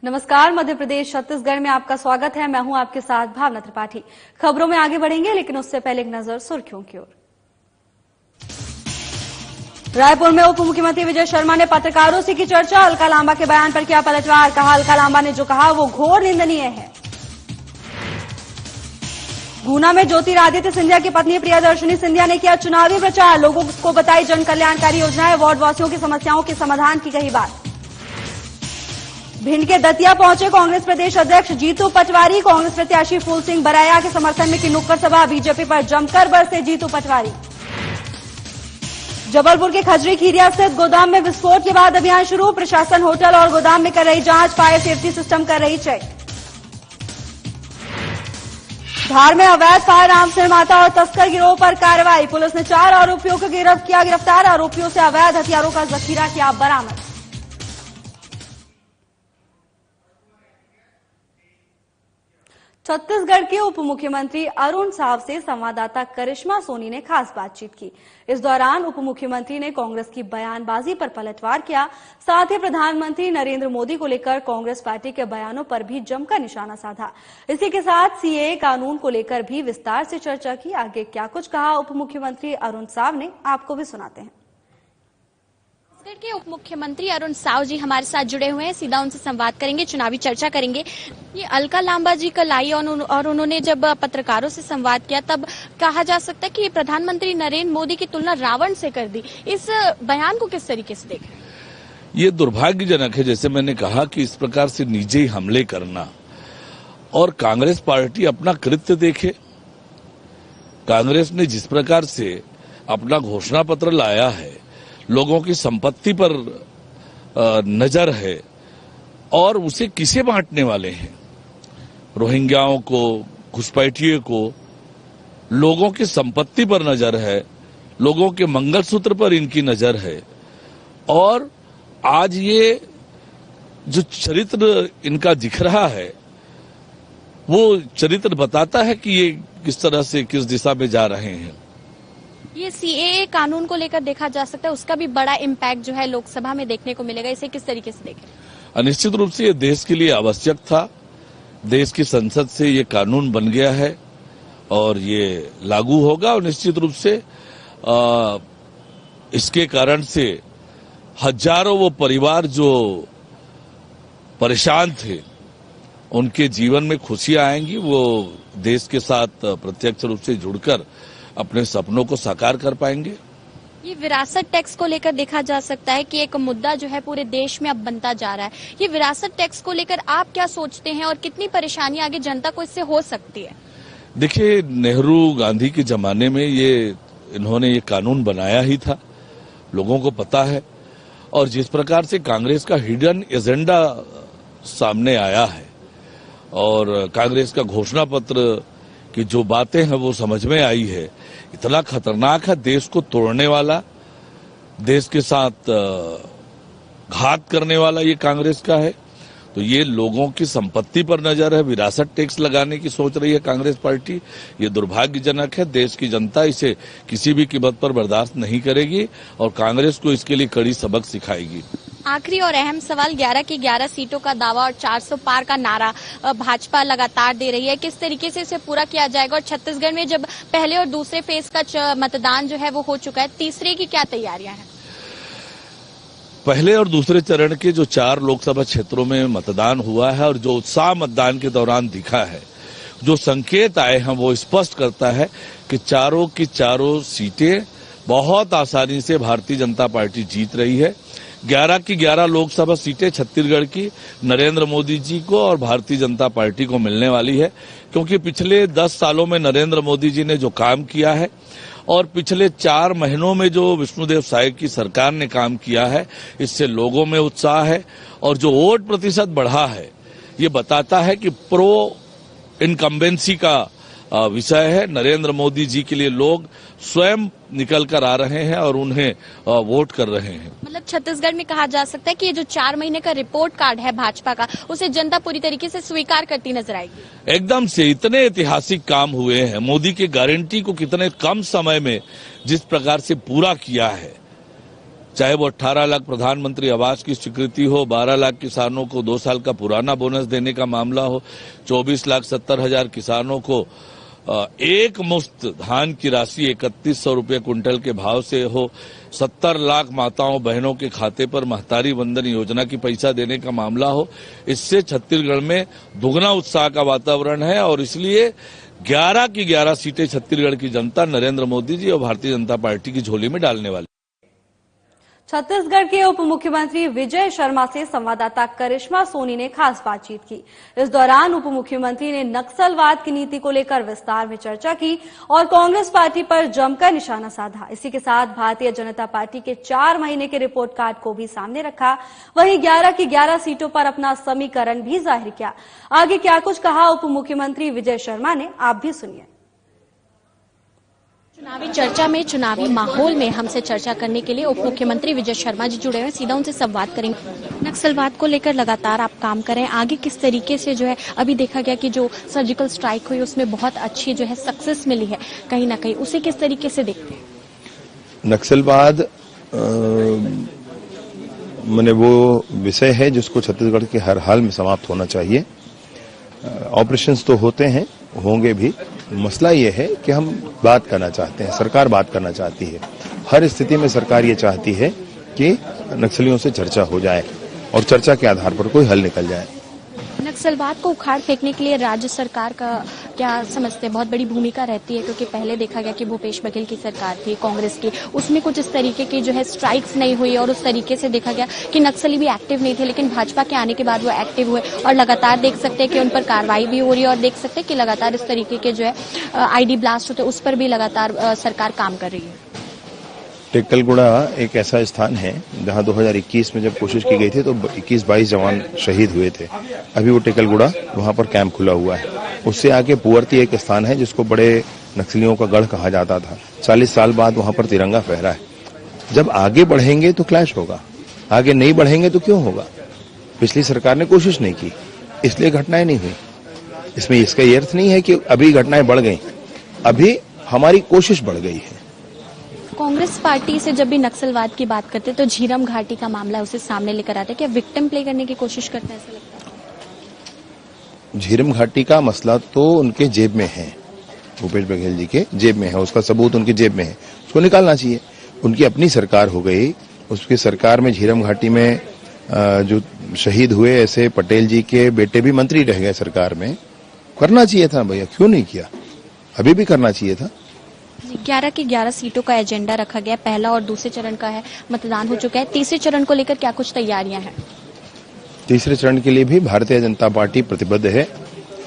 नमस्कार, मध्य प्रदेश छत्तीसगढ़ में आपका स्वागत है। मैं हूं आपके साथ भावना त्रिपाठी। खबरों में आगे बढ़ेंगे, लेकिन उससे पहले एक नजर सुर्खियों की ओर। रायपुर में उप मुख्यमंत्री विजय शर्मा ने पत्रकारों से की चर्चा। अलका लांबा के बयान पर किया पलटवार। कहा, अलका लांबा ने जो कहा वो घोर निंदनीय है। गुना में ज्योतिरादित्य सिंधिया की पत्नी प्रियदर्शनी सिंधिया ने किया चुनावी प्रचार। लोगों को बताई जन कल्याणकारी योजनाएं, वार्ड वासियों की समस्याओं के समाधान की कही बात। भिंड के दतिया पहुंचे कांग्रेस प्रदेश अध्यक्ष जीतू पटवारी। कांग्रेस प्रत्याशी फूल सिंह बराया के समर्थन में की नुक्कड़ सभा। बीजेपी पर जमकर बरसे जीतू पटवारी। जबलपुर के खजरी खीरिया स्थित गोदाम में विस्फोट के बाद अभियान शुरू। प्रशासन होटल और गोदाम में कर रही जांच। फायर सेफ्टी सिस्टम कर रही चेक। धार में अवैध फायर आर्म्स निर्माता और तस्कर गिरोह पर कार्रवाई। पुलिस ने 4 आरोपियों को गिरफ्तार। आरोपियों से अवैध हथियारों का जखीरा किया बरामद। छत्तीसगढ़ के उप मुख्यमंत्री अरुण साव से संवाददाता करिश्मा सोनी ने खास बातचीत की। इस दौरान उप मुख्यमंत्री ने कांग्रेस की बयानबाजी पर पलटवार किया। साथ ही प्रधानमंत्री नरेंद्र मोदी को लेकर कांग्रेस पार्टी के बयानों पर भी जमकर निशाना साधा। इसी के साथ सीएए कानून को लेकर भी विस्तार से चर्चा की। आगे क्या कुछ कहा उप मुख्यमंत्री अरुण साव ने, आपको भी सुनाते हैं। छत्तीसगढ़ के उप मुख्यमंत्री अरुण साव जी हमारे साथ जुड़े हुए हैं। सीधा उनसे संवाद करेंगे, चुनावी चर्चा करेंगे। ये अलका लांबा जी कल आई और उन्होंने जब पत्रकारों से संवाद किया तब कहा जा सकता है कि प्रधानमंत्री नरेंद्र मोदी की तुलना रावण से कर दी। इस बयान को किस तरीके से देखें? ये दुर्भाग्यजनक है। जैसे मैंने कहा कि इस प्रकार से निजी हमले करना, और कांग्रेस पार्टी अपना कृत्य देखे। कांग्रेस ने जिस प्रकार से अपना घोषणा पत्र लाया है, लोगों की संपत्ति पर नजर है और उसे किसे बांटने वाले हैं? रोहिंग्याओं को, घुसपैठिए को। लोगों की संपत्ति पर नजर है, लोगों के मंगलसूत्र पर इनकी नजर है। और आज ये जो चरित्र इनका दिख रहा है, वो चरित्र बताता है कि ये किस तरह से, किस दिशा में जा रहे हैं। ये सीएए कानून को लेकर देखा जा सकता है, उसका भी बड़ा इम्पैक्ट जो है लोकसभा में देखने को मिलेगा। इसे किस तरीके से देखें? निश्चित रूप से ये देश के लिए आवश्यक था। देश की संसद से ये कानून बन गया है और ये लागू होगा। और निश्चित रूप से इसके कारण से हजारों वो परिवार जो परेशान थे, उनके जीवन में खुशियां आएंगी। वो देश के साथ प्रत्यक्ष रूप से जुड़कर अपने सपनों को साकार कर पाएंगे। ये विरासत टैक्स को लेकर देखा जा सकता है कि एक मुद्दा जो है पूरे देश में अब बनता जा रहा है। ये विरासत टैक्स को लेकर आप क्या सोचते हैं और कितनी परेशानी आगे जनता को इससे हो सकती है? देखिए, नेहरू गांधी के जमाने में इन्होंने ये कानून बनाया ही था, लोगों को पता है। और जिस प्रकार से कांग्रेस का हिडन एजेंडा सामने आया है और कांग्रेस का घोषणा पत्र की जो बातें हैं वो समझ में आई है, इतना खतरनाक है, देश को तोड़ने वाला, देश के साथ घात करने वाला ये कांग्रेस का है। तो ये लोगों की संपत्ति पर नजर है, विरासत टैक्स लगाने की सोच रही है कांग्रेस पार्टी। ये दुर्भाग्यजनक है। देश की जनता इसे किसी भी कीमत पर बर्दाश्त नहीं करेगी और कांग्रेस को इसके लिए कड़ी सबक सिखाएगी। आखिरी और अहम सवाल, 11 की 11 सीटों का दावा और 400 पार का नारा भाजपा लगातार दे रही है। किस तरीके से इसे पूरा किया जाएगा? और छत्तीसगढ़ में जब पहले और दूसरे फेज का मतदान जो है वो हो चुका है, तीसरे की क्या तैयारियां हैं? पहले और दूसरे चरण के जो 4 लोकसभा क्षेत्रों में मतदान हुआ है और जो उत्साह मतदान के दौरान दिखा है, जो संकेत आए हैं, वो स्पष्ट करता है कि चारों की चारों सीटें बहुत आसानी से भारतीय जनता पार्टी जीत रही है। 11 की 11 लोकसभा सीटें छत्तीसगढ़ की नरेंद्र मोदी जी को और भारतीय जनता पार्टी को मिलने वाली है, क्योंकि पिछले 10 सालों में नरेंद्र मोदी जी ने जो काम किया है और पिछले 4 महीनों में जो विष्णुदेव साय की सरकार ने काम किया है, इससे लोगों में उत्साह है। और जो वोट प्रतिशत बढ़ा है, ये बताता है कि प्रो इनकम्बेंसी का विषय है। नरेंद्र मोदी जी के लिए लोग स्वयं निकल कर आ रहे हैं और उन्हें वोट कर रहे हैं। मतलब छत्तीसगढ़ में कहा जा सकता है कि ये जो 4 महीने का रिपोर्ट कार्ड है भाजपा का, उसे जनता पूरी तरीके से स्वीकार करती नजर आएगी। एकदम से इतने ऐतिहासिक काम हुए हैं, मोदी की गारंटी को कितने कम समय में जिस प्रकार से पूरा किया है, चाहे वो 18 लाख प्रधानमंत्री आवास की स्वीकृति हो, 12 लाख किसानों को 2 साल का पुराना बोनस देने का मामला हो, 24,70,000 किसानों को एक मुश्त धान की राशि 3100 रुपये क्विंटल के भाव से हो, 70 लाख माताओं बहनों के खाते पर महतारी वंदन योजना की पैसा देने का मामला हो, इससे छत्तीसगढ़ में दुगना उत्साह का वातावरण है और इसलिए 11 की 11 सीटें छत्तीसगढ़ की जनता नरेंद्र मोदी जी और भारतीय जनता पार्टी की झोली में डालने वाली। छत्तीसगढ़ के उप मुख्यमंत्री विजय शर्मा से संवाददाता करिश्मा सोनी ने खास बातचीत की। इस दौरान उप मुख्यमंत्री ने नक्सलवाद की नीति को लेकर विस्तार में चर्चा की और कांग्रेस पार्टी पर जमकर निशाना साधा। इसी के साथ भारतीय जनता पार्टी के 4 महीने के रिपोर्ट कार्ड को भी सामने रखा। वहीं 11 की 11 सीटों पर अपना समीकरण भी जाहिर किया। आगे क्या कुछ कहा उप मुख्यमंत्री विजय शर्मा ने, आप भी सुनिए। चुनावी चर्चा में, चुनावी माहौल में हमसे चर्चा करने के लिए उप मुख्यमंत्री विजय शर्मा जी जुड़े हुए, सीधा उनसे संवाद करेंगे। नक्सलवाद को लेकर लगातार आप काम कर रहे हैं, आगे किस तरीके से जो है, अभी देखा गया कि जो सर्जिकल स्ट्राइक हुई उसमें बहुत अच्छी जो है सक्सेस मिली है, कहीं ना कहीं उसे किस तरीके से देखते हैं? नक्सलवाद माने वो विषय है जिसको छत्तीसगढ़ के हर हाल में समाप्त होना चाहिए। ऑपरेशंस तो होते हैं, होंगे भी। मसला ये है कि हम बात करना चाहते हैं, सरकार बात करना चाहती है। हर स्थिति में सरकार ये चाहती है कि नक्सलियों से चर्चा हो जाए और चर्चा के आधार पर कोई हल निकल जाए। नक्सलवाद को उखाड़ फेंकने के लिए राज्य सरकार का क्या समझते हैं बहुत बड़ी भूमिका रहती है? क्योंकि पहले देखा गया कि भूपेश बघेल की सरकार थी कांग्रेस की, उसमें कुछ इस तरीके की जो है स्ट्राइक्स नहीं हुई और उस तरीके से देखा गया कि नक्सली भी एक्टिव नहीं थे, लेकिन भाजपा के आने के बाद वो एक्टिव हुए और लगातार देख सकते हैं कि उन पर कार्रवाई भी हो रही है और देख सकते हैं कि लगातार इस तरीके के जो है आईडी ब्लास्ट होते हैं उस पर भी लगातार सरकार काम कर रही है। टेकलगुड़ा एक ऐसा स्थान है जहां 2021 में जब कोशिश की गई थी तो 21-22 जवान शहीद हुए थे। अभी वो टेकलगुड़ा वहां पर कैंप खुला हुआ है। उससे आगे पुअर्ती एक स्थान है जिसको बड़े नक्सलियों का गढ़ कहा जाता था। 40 साल बाद वहां पर तिरंगा फहरा है। जब आगे बढ़ेंगे तो क्लैश होगा, आगे नहीं बढ़ेंगे तो क्यों होगा? पिछली सरकार ने कोशिश नहीं की, इसलिए घटनाएं नहीं हुई। इसमें इसका ये अर्थ नहीं है कि अभी घटनाएं बढ़ गई, अभी हमारी कोशिश बढ़ गई है। कांग्रेस पार्टी से जब भी नक्सलवाद की बात करते तो झीरम घाटी का मामला उसे सामने लेकर आते, क्या विक्टिम प्ले करने की कोशिश करते हैं, ऐसा लगता है? झीरम घाटी का मसला तो उनके जेब में है, भूपेश बघेल जी के जेब में है, उसका सबूत उनकी जेब में है, उसको निकालना चाहिए। उनकी अपनी सरकार हो गई, उसकी सरकार में झीरम घाटी में जो शहीद हुए ऐसे पटेल जी के बेटे भी मंत्री रह गए सरकार में। करना चाहिए था भैया, क्यों नहीं किया? अभी भी करना चाहिए था। 11 की 11 सीटों का एजेंडा रखा गया, पहला और दूसरे चरण का है, मतदान हो चुका है। तीसरे चरण को लेकर क्या कुछ तैयारियां हैं? तीसरे चरण के लिए भी भारतीय जनता पार्टी प्रतिबद्ध है।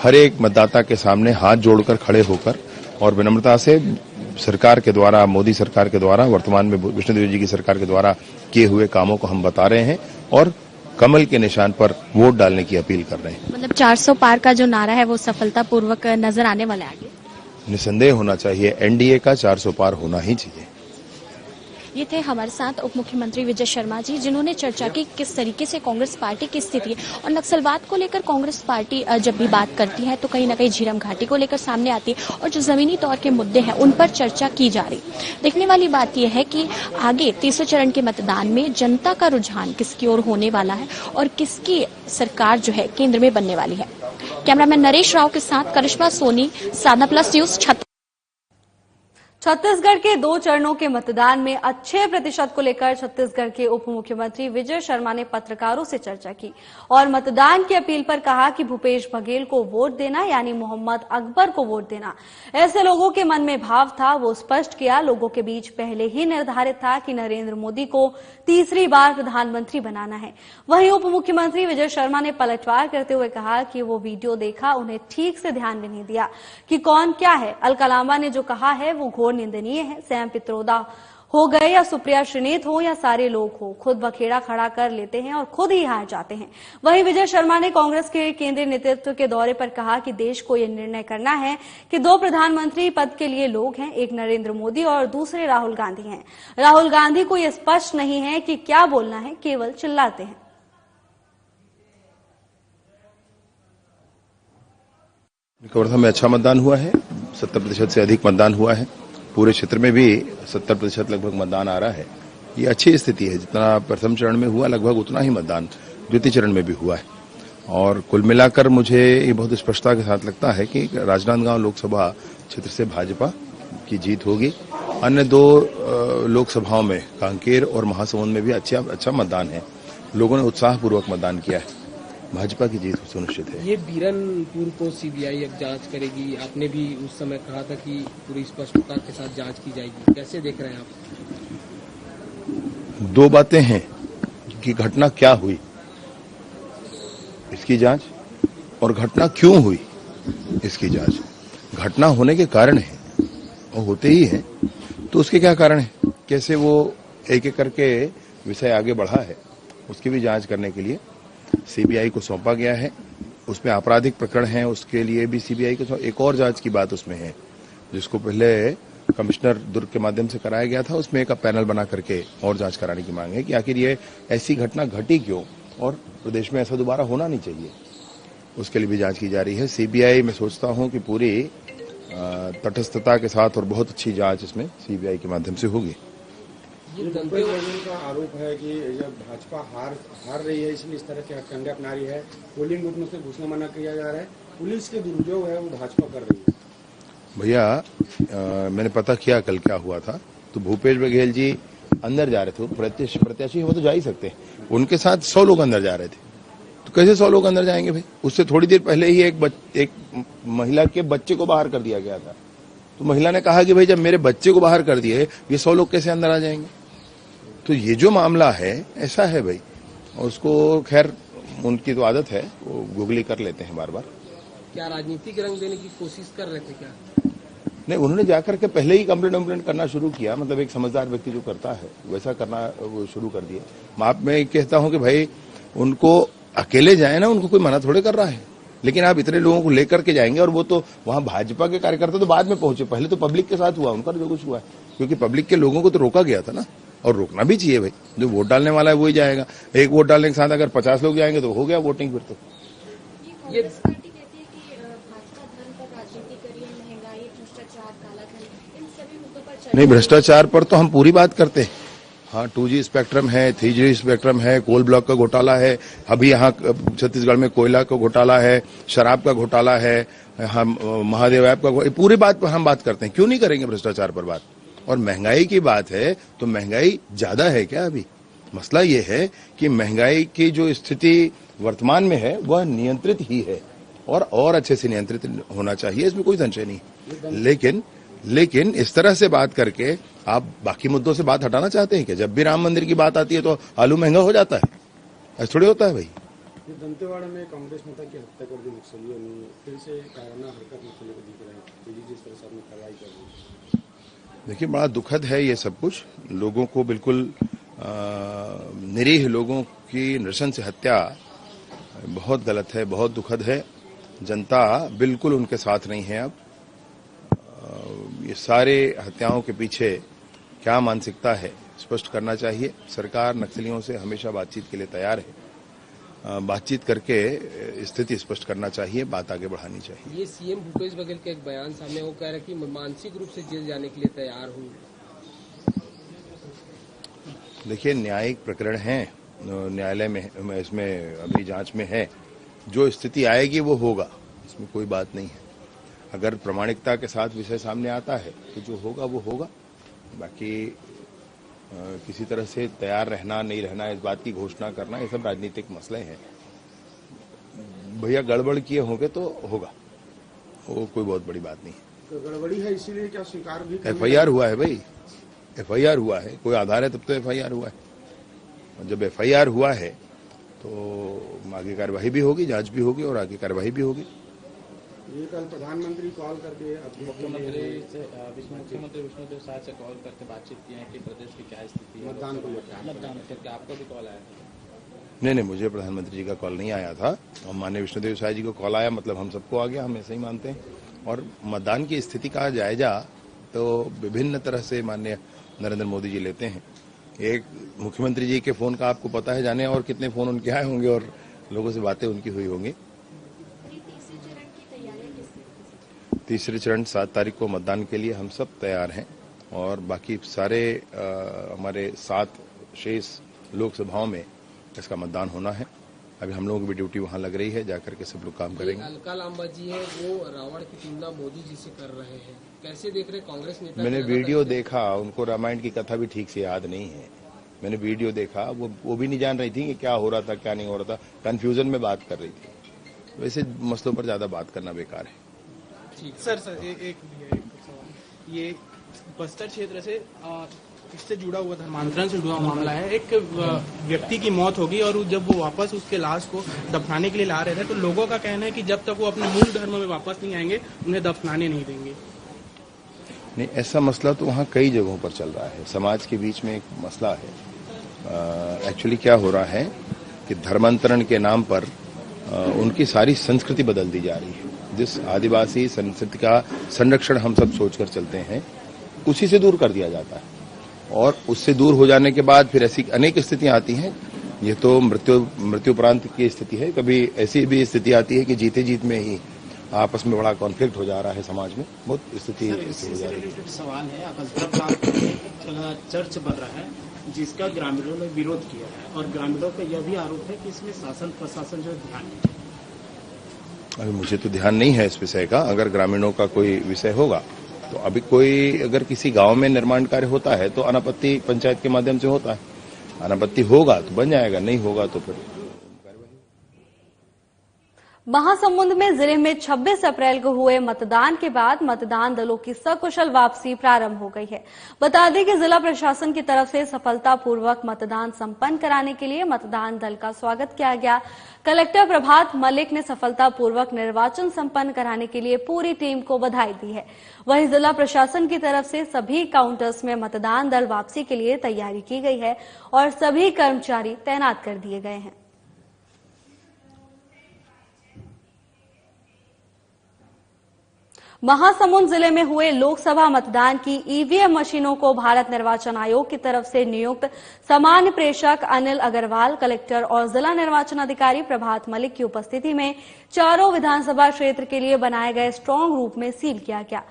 हर एक मतदाता के सामने हाथ जोड़कर खड़े होकर और विनम्रता से सरकार के द्वारा, मोदी सरकार के द्वारा, वर्तमान में विष्णुदेव जी की सरकार के द्वारा किए हुए कामों को हम बता रहे हैं और कमल के निशान पर वोट डालने की अपील कर रहे हैं। मतलब 400 पार का जो नारा है वो सफलतापूर्वक नजर आने वाला है आगे? निसंदेह होना चाहिए, एनडीए का 400 पार होना ही चाहिए। ये थे हमारे साथ उप मुख्यमंत्री विजय शर्मा जी, जिन्होंने चर्चा की किस तरीके से कांग्रेस पार्टी की स्थिति है और नक्सलवाद को लेकर कांग्रेस पार्टी जब भी बात करती है तो कहीं ना कहीं झीरम घाटी को लेकर सामने आती है और जो जमीनी तौर के मुद्दे हैं उन पर चर्चा की जा रही। देखने वाली बात यह है कि आगे तीसरे चरण के मतदान में जनता का रुझान किसकी ओर होने वाला है और किसकी सरकार जो है केंद्र में बनने वाली है। कैमरामैन नरेश राव के साथ करिश्मा सोनी, साधना प्लस न्यूज, छत्तीसगढ़ के 2 चरणों के मतदान में अच्छे प्रतिशत को लेकर छत्तीसगढ़ के उप मुख्यमंत्री विजय शर्मा ने पत्रकारों से चर्चा की और मतदान की अपील पर कहा कि भूपेश बघेल को वोट देना यानी मोहम्मद अकबर को वोट देना ऐसे लोगों के मन में भाव था, वो स्पष्ट किया। लोगों के बीच पहले ही निर्धारित था कि नरेंद्र मोदी को तीसरी बार प्रधानमंत्री बनाना है। वहीं उप मुख्यमंत्री विजय शर्मा ने पलटवार करते हुए कहा कि वो वीडियो देखा, उन्हें ठीक से ध्यान भी नहीं दिया कि कौन क्या है। अलका लांबा ने जो कहा है वो घोर निंदनीय है। सैम पित्रोदा हो गए या सुप्रिया श्रीनेत हो या सारे लोग हो, खुद बखेड़ा खड़ा कर लेते हैं और खुद ही हार जाते हैं। वहीं विजय शर्मा ने कांग्रेस के केंद्रीय नेतृत्व के दौरे पर कहा कि देश को यह निर्णय करना है कि 2 प्रधानमंत्री पद के लिए लोग हैं, एक नरेंद्र मोदी और दूसरे राहुल गांधी हैं। राहुल गांधी को यह स्पष्ट नहीं है कि क्या बोलना है, केवल चिल्लाते हैं। कवर्धा में अच्छा मतदान हुआ है, 70% से अधिक मतदान हुआ है। पूरे क्षेत्र में भी 70% लगभग मतदान आ रहा है ये अच्छी स्थिति है। जितना प्रथम चरण में हुआ लगभग उतना ही मतदान द्वितीय चरण में भी हुआ है। और कुल मिलाकर मुझे ये बहुत स्पष्टता के साथ लगता है कि राजनांदगांव लोकसभा क्षेत्र से भाजपा की जीत होगी। अन्य 2 लोकसभाओं में कांकेर और महासमुंद में भी अच्छा मतदान है। लोगों ने उत्साहपूर्वक मतदान किया है। भाजपा की जीत सुनिश्चित है। ये बीरनपुर को सीबीआई अब जांच करेगी। आपने भी उस समय कहा था कि पूरी स्पष्टता के साथ जांच की जाएगी। कैसे देख रहे हैं आप? 2 बातें हैं कि घटना क्या हुई इसकी जांच और घटना क्यों हुई इसकी जांच। घटना होने के कारण है और होते ही हैं, तो उसके क्या कारण है, कैसे वो एक एक करके विषय आगे बढ़ा है, उसकी भी जांच करने के लिए सीबीआई को सौंपा गया है। उसमें आपराधिक प्रकरण है, उसके लिए भी सीबीआई को एक और जांच की बात उसमें है, जिसको पहले कमिश्नर दुर्ग के माध्यम से कराया गया था। उसमें एक पैनल बना करके और जांच कराने की मांग है कि आखिर ये ऐसी घटना घटी क्यों और प्रदेश में ऐसा दोबारा होना नहीं चाहिए। उसके लिए भी जांच की जा रही है। सीबीआई मैं सोचता हूं कि पूरी तटस्थता के साथ और बहुत अच्छी जांच इसमें सीबीआई के माध्यम से होगी। ये भूपेश बघेल का आरोप है कि जब भाजपा हार रही है इसलिए इस तरह के हथकंडे अपना रही है। पोलिंग बूथ में से घुसना मना किया जा रहा है। पुलिस के दुरुपयोग है वो भाजपा कर रही है। भैया मैंने पता किया कल क्या हुआ था। तो भूपेश बघेल जी अंदर जा रहे थे, प्रत्याशी वो तो जा ही सकते हैं। उनके साथ 100 लोग अंदर जा रहे थे। तो कैसे 100 लोग अंदर जाएंगे भाई? उससे थोड़ी देर पहले ही एक महिला के बच्चे को बाहर कर दिया गया था। तो महिला ने कहा कि भाई जब मेरे बच्चे को बाहर कर दिए, ये 100 लोग कैसे अंदर आ जाएंगे? तो ये जो मामला है ऐसा है भाई। और उसको खैर उनकी तो आदत है, वो गुगली कर लेते हैं बार बार। क्या राजनीतिक रंग देने की कोशिश कर रहे थे क्या? नहीं, उन्होंने जाकर के पहले ही कंप्लेंट करना शुरू किया। मतलब एक समझदार व्यक्ति जो करता है वैसा करना वो शुरू कर दिया। मैं कहता हूं कि भाई उनको अकेले जाए ना, उनको कोई मना थोड़े कर रहा है। लेकिन आप इतने लोगों को लेकर के जाएंगे और वो तो वहां भाजपा के कार्यकर्ता तो बाद में पहुंचे, पहले तो पब्लिक के साथ हुआ उनका जो कुछ हुआ है। क्योंकि पब्लिक के लोगों को तो रोका गया था ना, और रोकना भी चाहिए भाई। जो वोट डालने वाला है वही जाएगा। एक वोट डालने के साथ अगर 50 लोग जाएंगे तो हो गया वोटिंग। फिर तो ये पार्टी कहती है कि भाजपा धर्म पर राजनीति करिए, महंगाई, भ्रष्टाचार, कालाधन, इन सभी मुद्दों पर चर्चा। नहीं, भ्रष्टाचार पर तो हम पूरी बात करते हैं। हाँ, 2G स्पेक्ट्रम है, 3G स्पेक्ट्रम है, कोल ब्लॉक का घोटाला है, अभी यहाँ छत्तीसगढ़ में कोयला का घोटाला है, शराब का घोटाला है, हम महादेव ऐप का, पूरी बात पर हम बात करते हैं। क्यों नहीं करेंगे भ्रष्टाचार पर बात? और महंगाई की बात है तो महंगाई ज्यादा है क्या? अभी मसला ये है कि महंगाई की जो स्थिति वर्तमान में है वह नियंत्रित ही है और अच्छे से नियंत्रित होना चाहिए, इसमें कोई संशय नहीं। लेकिन इस तरह से बात करके आप बाकी मुद्दों से बात हटाना चाहते हैं क्या? जब भी राम मंदिर की बात आती है तो आलू महंगा हो जाता है, ऐसा थोड़ी होता है भाई। दंतेवाड़ा में कांग्रेस नेता की हत्या कर दी नक्सलियों ने, फिर से काराना हरकत नक्सलियों को दिख रहा है। जिस तरह से आपने कार्रवाई कर दी, देखिए बड़ा दुखद है ये सब कुछ। लोगों को बिल्कुल निरीह लोगों की नृशंस हत्या बहुत गलत है, बहुत दुखद है। जनता बिल्कुल उनके साथ नहीं है। अब ये सारे हत्याओं के पीछे क्या मानसिकता है स्पष्ट करना चाहिए। सरकार नक्सलियों से हमेशा बातचीत के लिए तैयार है। बातचीत करके स्थिति स्पष्ट करना चाहिए, बात आगे बढ़ानी चाहिए। ये सीएम भूपेश बघेल का एक बयान सामने, वो कह रहे कि मानसिक रूप से जेल जाने के लिए तैयार हूं। देखिए न्यायिक प्रकरण है, न्यायालय में इसमें अभी जांच में है। जो स्थिति आएगी वो होगा, इसमें कोई बात नहीं है। अगर प्रामाणिकता के साथ विषय सामने आता है तो जो होगा वो होगा। बाकी किसी तरह से तैयार रहना नहीं रहना, इस बात की घोषणा करना, ये सब राजनीतिक मसले हैं। भैया गड़बड़ किए होंगे तो होगा, वो कोई बहुत बड़ी बात नहीं है। तो गड़बड़ी है इसीलिए क्या स्वीकार भी? FIR हुआ है भाई, FIR हुआ है, कोई आधार है तब तो FIR हुआ है। और जब FIR हुआ है तो आगे कार्यवाही भी होगी, जांच भी होगी और आगे कार्यवाही भी होगी। ये कल प्रधानमंत्री कॉल करके मुख्यमंत्री विष्णुदेव साय से कॉल करके बातचीत की है कि प्रदेश की क्या स्थिति है मतदान को लेकर। मतदान करके आपको भी कॉल आया? नहीं, मुझे प्रधानमंत्री जी का कॉल नहीं आया था। और माननीय विष्णुदेव साय जी को कॉल आया, मतलब हम सबको आ गया, हम ऐसे ही मानते हैं। और मतदान की स्थिति का जायजा तो विभिन्न तरह से माननीय नरेंद्र मोदी जी लेते हैं। एक मुख्यमंत्री जी के फोन का आपको पता है, जाने और कितने फोन उनके आए होंगे और लोगों से बातें उनकी हुई होंगी। तीसरे चरण 7 तारीख को मतदान के लिए हम सब तैयार हैं और बाकी सारे हमारे 7 शेष लोकसभाओं में इसका मतदान होना है। अभी हम लोगों की भी ड्यूटी वहां लग रही है, जाकर के सब लोग काम करेंगे। अलका लांबा जी है वो रावण की तुलना मोदी जी से कर रहे हैं, कैसे देख रहे कांग्रेस नेता? मैंने वीडियो देखा, उनको रामायण की कथा भी ठीक से याद नहीं है। मैंने वीडियो देखा, वो भी नहीं जान रही थी कि क्या हो रहा था क्या नहीं हो रहा था, कंफ्यूजन में बात कर रही थी। वैसे मसलों पर ज्यादा बात करना बेकार है। सर एक सवाल, ये बस्तर क्षेत्र से इससे जुड़ा हुआ धर्मांतरण से जुड़ा मामला है। एक व्यक्ति की मौत होगी और जब वो वापस उसके लाश को दफनाने के लिए ला रहे थे तो लोगों का कहना है कि जब तक वो अपने मूल धर्म में वापस नहीं आएंगे उन्हें दफनाने नहीं देंगे। नहीं, ऐसा मसला तो वहाँ कई जगहों पर चल रहा है, समाज के बीच में एक मसला है। एक्चुअली क्या हो रहा है कि धर्मांतरण के नाम पर उनकी सारी संस्कृति बदल दी जा रही है। जिस आदिवासी संस्कृति का संरक्षण हम सब सोचकर चलते हैं, उसी से दूर कर दिया जाता है। और उससे दूर हो जाने के बाद फिर ऐसी अनेक स्थितियां आती हैं। ये तो मृत्युपरांत की स्थिति है, कभी ऐसी भी स्थिति आती है कि जीते जीत में ही आपस में बड़ा कॉन्फ्लिक्ट हो जा रहा है समाज में, बहुत स्थिति हो जा रही है। सवाल है, अकलतरा ब्लॉक में चर्च बन रहा है जिसका ग्रामीणों ने विरोध किया है और ग्रामीणों का यह भी आरोप है कि इसमें शासन प्रशासन जो ध्यान नहीं है। अभी मुझे तो ध्यान नहीं है इस विषय का। अगर ग्रामीणों का कोई विषय होगा तो अभी कोई अगर किसी गांव में निर्माण कार्य होता है तो अनापत्ति पंचायत के माध्यम से होता है। अनापत्ति होगा तो बन जाएगा, नहीं होगा तो फिर। महासमुंद में जिले में 26 अप्रैल को हुए मतदान के बाद मतदान दलों की सकुशल वापसी प्रारंभ हो गई है। बता दें कि जिला प्रशासन की तरफ से सफलतापूर्वक मतदान संपन्न कराने के लिए मतदान दल का स्वागत किया गया। कलेक्टर प्रभात मलिक ने सफलतापूर्वक निर्वाचन संपन्न कराने के लिए पूरी टीम को बधाई दी है। वहीं जिला प्रशासन की तरफ से सभी काउंटर्स में मतदान दल वापसी के लिए तैयारी की गई है और सभी कर्मचारी तैनात कर दिए गए हैं। महासमुंद जिले में हुए लोकसभा मतदान की ईवीएम मशीनों को भारत निर्वाचन आयोग की तरफ से नियुक्त सामान्य प्रेषक अनिल अग्रवाल, कलेक्टर और जिला निर्वाचन अधिकारी प्रभात मलिक की उपस्थिति में चारों विधानसभा क्षेत्र के लिए बनाए गए स्ट्रांग रूम में सील किया गया।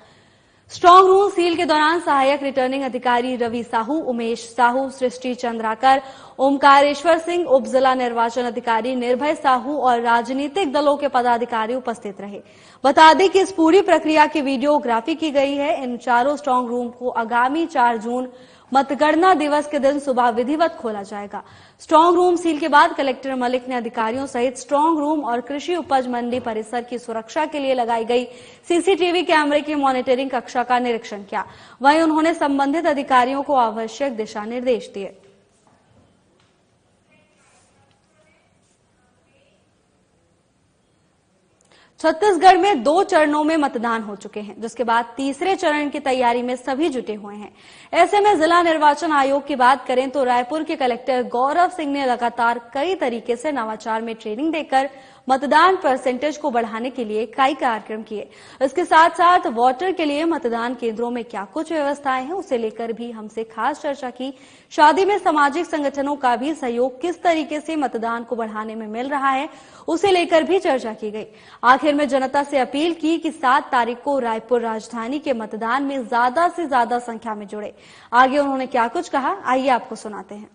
स्ट्रांग रूम सील के दौरान सहायक रिटर्निंग अधिकारी रवि साहू, उमेश साहू, सृष्टि चंद्राकर, ओमकारेश्वर सिंह, उप जिला निर्वाचन अधिकारी निर्भय साहू और राजनीतिक दलों के पदाधिकारी उपस्थित रहे। बता दें कि इस पूरी प्रक्रिया की वीडियोग्राफी की गई है। इन चारों स्ट्रांग रूम को आगामी 4 जून मतगणना दिवस के दिन सुबह विधिवत खोला जाएगा। स्ट्रांग रूम सील के बाद कलेक्टर मलिक ने अधिकारियों सहित स्ट्रांग रूम और कृषि उपज मंडी परिसर की सुरक्षा के लिए लगाई गई सीसीटीवी कैमरे की मॉनिटरिंग कक्षा का निरीक्षण किया। वहीं उन्होंने संबंधित अधिकारियों को आवश्यक दिशा निर्देश दिए। छत्तीसगढ़ में 2 चरणों में मतदान हो चुके हैं, जिसके बाद तीसरे चरण की तैयारी में सभी जुटे हुए हैं। ऐसे में जिला निर्वाचन आयोग की बात करें तो रायपुर के कलेक्टर गौरव सिंह ने लगातार कई तरीके से नवाचार में ट्रेनिंग देकर मतदान परसेंटेज को बढ़ाने के लिए कई कार्यक्रम किए। इसके साथ साथ वोटर के लिए मतदान केंद्रों में क्या कुछ व्यवस्थाएं हैं, उसे लेकर भी हमसे खास चर्चा की। शादी में सामाजिक संगठनों का भी सहयोग किस तरीके से मतदान को बढ़ाने में मिल रहा है, उसे लेकर भी चर्चा की गई। आखिर में जनता से अपील की कि 7 तारीख को रायपुर राजधानी के मतदान में ज्यादा से ज्यादा संख्या में जुड़े। आगे उन्होंने क्या कुछ कहा, आइए आपको सुनाते हैं।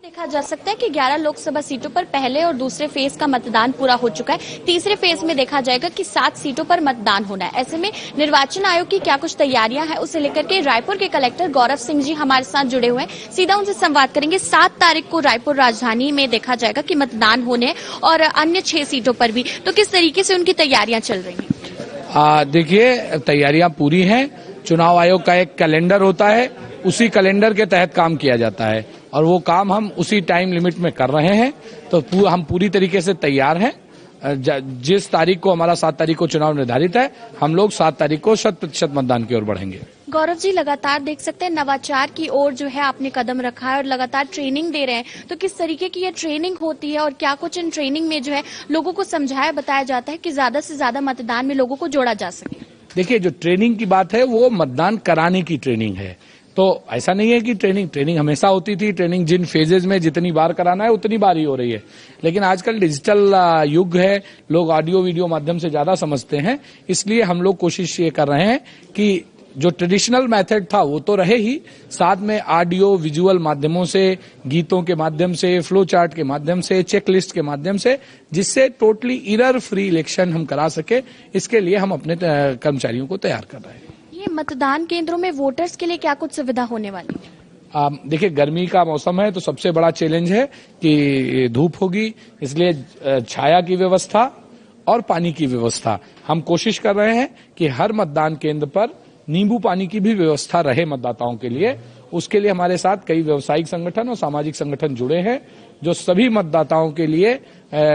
देखा जा सकता है कि 11 लोकसभा सीटों पर पहले और दूसरे फेज का मतदान पूरा हो चुका है। तीसरे फेज में देखा जाएगा कि 7 सीटों पर मतदान होना है। ऐसे में निर्वाचन आयोग की क्या कुछ तैयारियां हैं, उसे लेकर के रायपुर के कलेक्टर गौरव सिंह जी हमारे साथ जुड़े हुए हैं। सीधा उनसे संवाद करेंगे। 7 तारीख को रायपुर राजधानी में देखा जाएगा कि मतदान होने और अन्य 6 सीटों पर भी, तो किस तरीके से उनकी तैयारियां चल रही हैं? देखिए, तैयारियां पूरी हैं। चुनाव आयोग का एक कैलेंडर होता है, उसी कैलेंडर के तहत काम किया जाता है और वो काम हम उसी टाइम लिमिट में कर रहे हैं। तो हम पूरी तरीके से तैयार हैं। जिस तारीख को हमारा 7 तारीख को चुनाव निर्धारित है, हम लोग 7 तारीख को 100% मतदान की ओर बढ़ेंगे। गौरव जी, लगातार देख सकते हैं नवाचार की ओर जो है आपने कदम रखा है और लगातार ट्रेनिंग दे रहे हैं, तो किस तरीके की ये ट्रेनिंग होती है और क्या कुछ इन ट्रेनिंग में जो है लोगों को समझाया बताया जाता है कि ज्यादा से ज्यादा मतदान में लोगों को जोड़ा जा सके? देखिए, जो ट्रेनिंग की बात है वो मतदान कराने की ट्रेनिंग है। तो ऐसा नहीं है कि ट्रेनिंग हमेशा होती थी। ट्रेनिंग जिन फेजेज में जितनी बार कराना है उतनी बार ही हो रही है। लेकिन आजकल डिजिटल युग है, लोग ऑडियो वीडियो माध्यम से ज्यादा समझते हैं, इसलिए हम लोग कोशिश ये कर रहे हैं कि जो ट्रेडिशनल मेथड था वो तो रहे ही, साथ में ऑडियो विजुअल माध्यमों से, गीतों के माध्यम से, फ्लो चार्ट के माध्यम से, चेकलिस्ट के माध्यम से, जिससे टोटली एरर फ्री इलेक्शन हम करा सके, इसके लिए हम अपने कर्मचारियों को तैयार कर रहे हैं। ये मतदान केंद्रों में वोटर्स के लिए क्या कुछ सुविधा होने वाली है? देखिए, गर्मी का मौसम है तो सबसे बड़ा चैलेंज है कि धूप होगी, इसलिए छाया की व्यवस्था और पानी की व्यवस्था हम कोशिश कर रहे हैं कि हर मतदान केंद्र पर नींबू पानी की भी व्यवस्था रहे मतदाताओं के लिए। उसके लिए हमारे साथ कई व्यावसायिक संगठन और सामाजिक संगठन जुड़े हैं, जो सभी मतदाताओं के लिए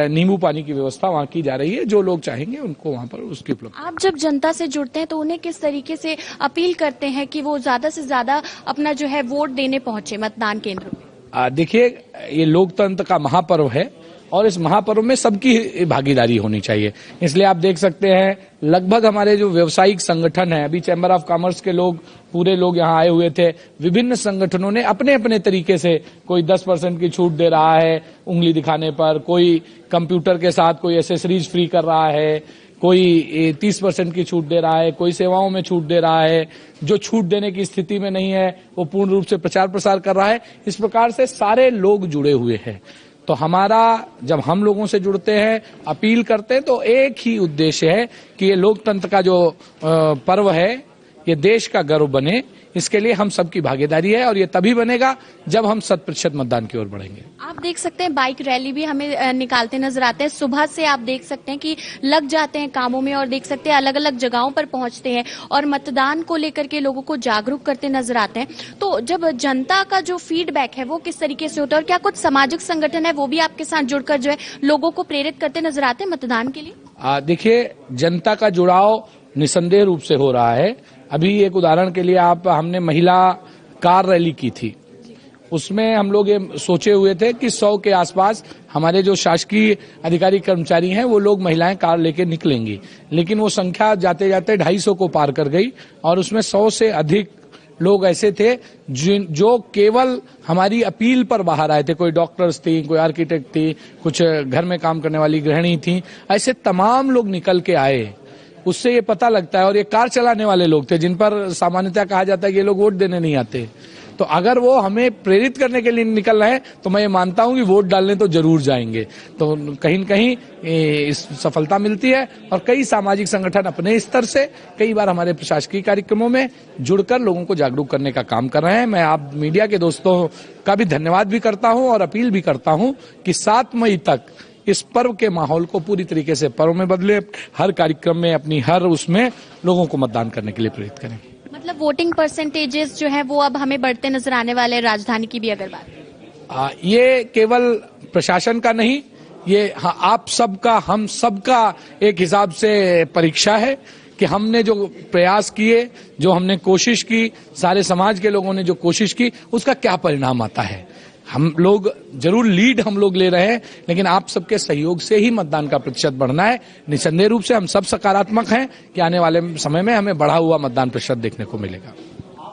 नींबू पानी की व्यवस्था वहां की जा रही है। जो लोग चाहेंगे उनको वहां पर उसकी उपलब्ध। आप जब जनता से जुड़ते हैं तो उन्हें किस तरीके से अपील करते हैं कि वो ज्यादा से ज्यादा अपना जो है वोट देने पहुंचे मतदान केंद्र में? देखिए, ये लोकतंत्र का महापर्व है और इस महापर्व में सबकी भागीदारी होनी चाहिए। इसलिए आप देख सकते हैं लगभग हमारे जो व्यावसायिक संगठन है, अभी चैम्बर ऑफ कॉमर्स के लोग पूरे लोग यहाँ आए हुए थे, विभिन्न संगठनों ने अपने अपने तरीके से, कोई 10% की छूट दे रहा है उंगली दिखाने पर, कोई कंप्यूटर के साथ कोई एसेसरीज फ्री कर रहा है, कोई 30% की छूट दे रहा है, कोई सेवाओं में छूट दे रहा है, जो छूट देने की स्थिति में नहीं है वो पूर्ण रूप से प्रचार प्रसार कर रहा है। इस प्रकार से सारे लोग जुड़े हुए हैं। तो हमारा, जब हम लोगों से जुड़ते हैं, अपील करते हैं, तो एक ही उद्देश्य है कि ये लोकतंत्र का जो पर्व है ये देश का गर्व बने। इसके लिए हम सबकी भागीदारी है और ये तभी बनेगा जब हम 100% मतदान की ओर बढ़ेंगे। आप देख सकते हैं बाइक रैली भी हमें निकालते नजर आते हैं। सुबह से आप देख सकते हैं कि लग जाते हैं कामों में और देख सकते हैं अलग अलग जगहों पर पहुंचते हैं और मतदान को लेकर के लोगों को जागरूक करते नजर आते हैं। तो जब जनता का जो फीडबैक है वो किस तरीके से होता है और क्या कुछ सामाजिक संगठन है वो भी आपके साथ जुड़कर जो है लोगों को प्रेरित करते नजर आते हैं मतदान के लिए? देखिए, जनता का जुड़ाव निसंदेह रूप से हो रहा है। अभी एक उदाहरण के लिए हमने महिला कार रैली की थी, उसमें हम लोग ये सोचे हुए थे कि 100 के आसपास हमारे जो शासकीय अधिकारी कर्मचारी हैं वो लोग महिलाएं कार लेके निकलेंगी, लेकिन वो संख्या जाते जाते 250 को पार कर गई और उसमें 100 से अधिक लोग ऐसे थे जो केवल हमारी अपील पर बाहर आए थे। कोई डॉक्टर्स थी, कोई आर्किटेक्ट थी, कुछ घर में काम करने वाली गृहिणी थी, ऐसे तमाम लोग निकल के आए। उससे ये पता लगता है, और ये कार चलाने वाले लोग थे जिन पर सामान्यतः कहा जाता है कि ये लोग वोट देने नहीं आते। तो अगर वो हमें प्रेरित करने के लिए निकल रहे हैं तो मैं ये मानता हूं कि वोट डालने तो जरूर जाएंगे। तो कहीं न कहीं इस सफलता मिलती है और कई सामाजिक संगठन अपने स्तर से कई बार हमारे प्रशासकीय कार्यक्रमों में जुड़कर लोगों को जागरूक करने का काम कर रहे हैं। मैं आप मीडिया के दोस्तों का भी धन्यवाद भी करता हूं और अपील भी करता हूं कि 7 मई तक इस पर्व के माहौल को पूरी तरीके से पर्व में बदले, हर कार्यक्रम में अपनी हर उसमें लोगों को मतदान करने के लिए प्रेरित करें। मतलब वोटिंग परसेंटेजेस जो है वो अब हमें बढ़ते नजर आने वाले हैं। राजधानी की भी अगर बात, ये केवल प्रशासन का नहीं, ये आप सबका, हम सबका एक हिसाब से परीक्षा है कि हमने जो प्रयास किए, जो हमने कोशिश की, सारे समाज के लोगों ने जो कोशिश की, उसका क्या परिणाम आता है। हम लोग जरूर लीड हम लोग ले रहे हैं, लेकिन आप सबके सहयोग से ही मतदान का प्रतिशत बढ़ना है। निसंदेह रूप से हम सब सकारात्मक हैं कि आने वाले समय में हमें बढ़ा हुआ मतदान प्रतिशत देखने को मिलेगा।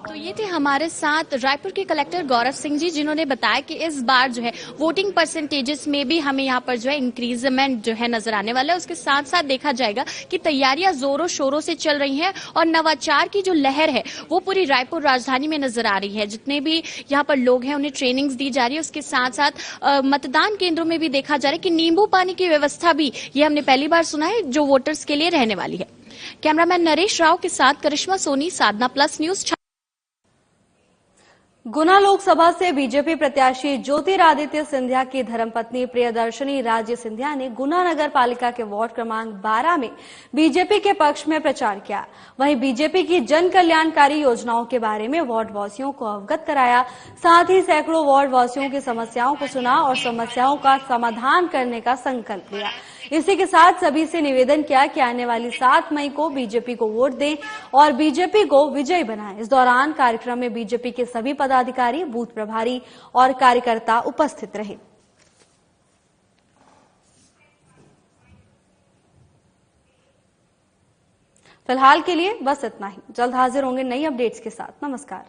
तो ये थे हमारे साथ रायपुर के कलेक्टर गौरव सिंह जी, जिन्होंने बताया कि इस बार जो है वोटिंग परसेंटेजेस में भी हमें यहाँ पर जो है इंक्रीजमेंट जो है नजर आने वाला है। उसके साथ साथ देखा जाएगा कि तैयारियां जोरों शोरों से चल रही हैं और नवाचार की जो लहर है वो पूरी रायपुर राजधानी में नजर आ रही है। जितने भी यहाँ पर लोग हैं उन्हें ट्रेनिंग्स दी जा रही है। उसके साथ साथ मतदान केंद्रों में भी देखा जा रहा है कि नींबू पानी की व्यवस्था भी, ये हमने पहली बार सुना है, जो वोटर्स के लिए रहने वाली है। कैमरामैन नरेश राव के साथ करिश्मा सोनी, साधना प्लस न्यूज। गुना लोकसभा से बीजेपी प्रत्याशी ज्योतिरादित्य सिंधिया की धर्मपत्नी प्रियदर्शनी राजे सिंधिया ने गुना नगर पालिका के वार्ड क्रमांक 12 में बीजेपी के पक्ष में प्रचार किया। वहीं बीजेपी की जन कल्याणकारी योजनाओं के बारे में वार्ड वासियों को अवगत कराया। साथ ही सैकड़ों वार्ड वासियों की समस्याओं को सुना और समस्याओं का समाधान करने का संकल्प लिया। इसी के साथ सभी से निवेदन किया कि आने वाली 7 मई को बीजेपी को वोट दें और बीजेपी को विजयी बनाएं। इस दौरान कार्यक्रम में बीजेपी के सभी पदाधिकारी, बूथ प्रभारी और कार्यकर्ता उपस्थित रहे। फिलहाल के लिए बस इतना ही। जल्द हाजिर होंगे नई अपडेट्स के साथ। नमस्कार।